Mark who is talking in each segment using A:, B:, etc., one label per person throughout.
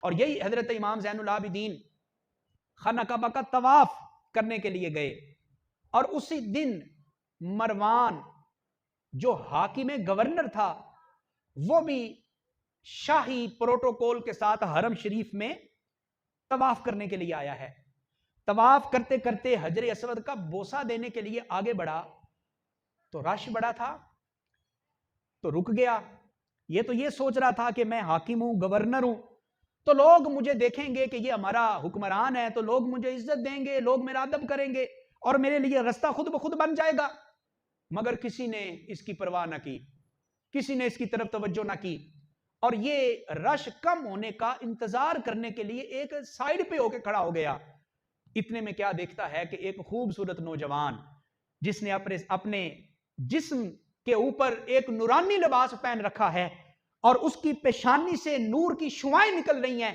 A: اور یہی حضرت امام زین العابدین خانہ کعبہ کا طواف کرنے کے لیے گئے، اور اسی دن مروان جو حاکم گورنر تھا وہ بھی شاہی پروٹوکول کے ساتھ حرم شریف میں طواف کرنے کے لیے آیا ہے۔ طواف کرتے کرتے حجر اسود کا بوسہ دینے کے لیے آگے بڑھا تو رش بڑا تھا تو رک گیا۔ یہ تو یہ سوچ رہا تھا کہ میں حاکم ہوں، گورنر ہوں، تو لوگ مجھے دیکھیں گے کہ یہ ہمارا حکمران ہے، تو لوگ مجھے عزت دیں گے، لوگ میرا ادب کریں گے اور میرے لیے رستہ خود بخود بن جائے گا۔ مگر کسی نے اس کی پرواہ نہ کی، کسی نے اس کی طرف توجہ نہ کی، اور یہ رش کم ہونے کا انتظار کرنے کے لیے ایک سائیڈ پہ ہو کے کھڑا ہو گیا۔ اتنے میں کیا دیکھتا ہے کہ ایک خوبصورت نوجوان جس نے اپنے جسم کے اوپر ایک نورانی لباس پہن رکھا ہے اور اس کی پیشانی سے نور کی شعائیں نکل رہی ہیں،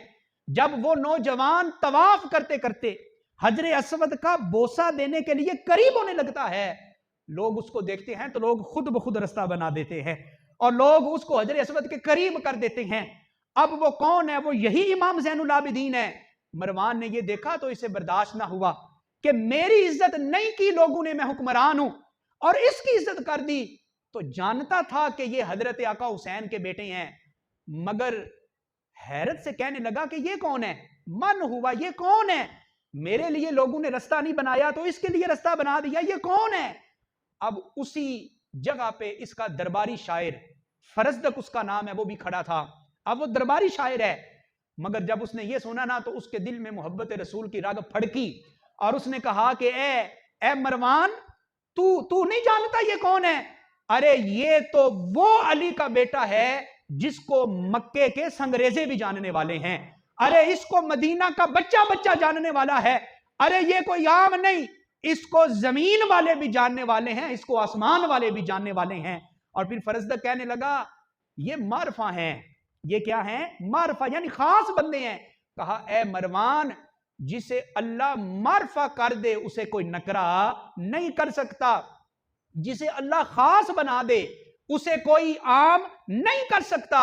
A: جب وہ نوجوان طواف کرتے کرتے حجر اسود کا بوسہ دینے کے لیے قریب ہونے لگتا ہے، لوگ اس کو دیکھتے ہیں تو لوگ خود بخود رستہ بنا دیتے ہیں اور لوگ اس کو حجر اسود کے قریب کر دیتے ہیں۔ اب وہ کون ہے؟ وہ یہی امام زین العابدین ہے۔ مروان نے یہ دیکھا تو اسے برداشت نہ ہوا کہ میری عزت نہیں کی لوگوں نے، میں حکمران ہوں، اور اس کی عزت کر دی۔ تو جانتا تھا کہ یہ حضرت آقا حسین کے بیٹے ہیں، مگر حیرت سے کہنے لگا کہ یہ کون ہے؟ من ہوا یہ کون ہے؟ میرے لیے لوگوں نے رستہ نہیں بنایا تو اس کے لیے رستہ بنا دیا، یہ کون ہے؟ اب اسی جگہ پہ اس کا درباری شاعر، فرزدق اس کا نام ہے، وہ بھی کھڑا تھا۔ اب وہ درباری شاعر ہے، مگر جب اس نے یہ سنا نا تو اس کے دل میں محبت رسول کی رگ پھڑکی اور اس نے کہا کہ اے مروان، تو نہیں جانتا یہ کون ہے؟ ارے یہ تو وہ علی کا بیٹا ہے جس کو مکے کے سنگریزے بھی جاننے والے ہیں، ارے اس کو مدینہ کا بچہ بچہ جاننے والا ہے، ارے یہ کوئی عام نہیں، اس کو زمین والے بھی جاننے والے ہیں، اس کو آسمان والے بھی جاننے والے ہیں۔ اور پھر فرزدق کہنے لگا یہ معرفہ ہیں، یہ کیا ہیں؟ معرفہ، یعنی خاص بندے ہیں۔ کہا اے مروان، جسے اللہ معرفہ کر دے اسے کوئی نکرہ نہیں کر سکتا، جسے اللہ خاص بنا دے اسے کوئی عام نہیں کر سکتا۔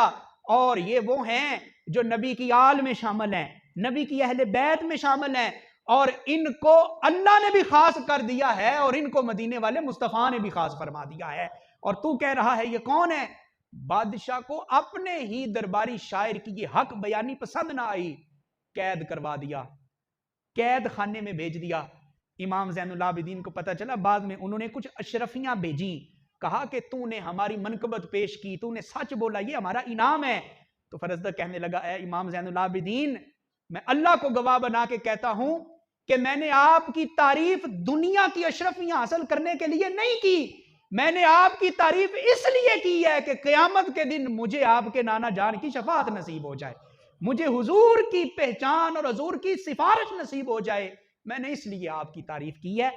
A: اور یہ وہ ہیں جو نبی کی آل میں شامل ہیں، نبی کی اہل بیت میں شامل ہیں، اور ان کو اللہ نے بھی خاص کر دیا ہے اور ان کو مدینے والے مصطفیٰ نے بھی خاص فرما دیا ہے۔ اور تو کہہ رہا ہے یہ کون ہے؟ بادشاہ کو اپنے ہی درباری شاعر کی یہ حق بیانی پسند نہ آئی، قید کروا دیا، قید خانے میں بھیج دیا۔ امام زین العابدین کو پتہ چلا، بعد میں انہوں نے کچھ اشرفیاں بھیجیں، کہا کہ تو نے ہماری منقبت پیش کی، تو نے سچ بولا، یہ ہمارا انعام ہے۔ تو فرزدق کہنے لگا اے امام زین العابدین، میں اللہ کو گواہ بنا کے کہتا ہوں کہ میں نے آپ کی تعریف دنیا کی اشرفیاں حاصل کرنے کے لیے نہیں کی، میں نے آپ کی تعریف اس لیے کی ہے کہ قیامت کے دن مجھے آپ کے نانا جان کی شفاعت نصیب ہو جائے، مجھے حضور کی پہچان اور حضور کی سفارش نصیب ہو جائے، میں نے اس لیے آپ کی تعریف کی ہے۔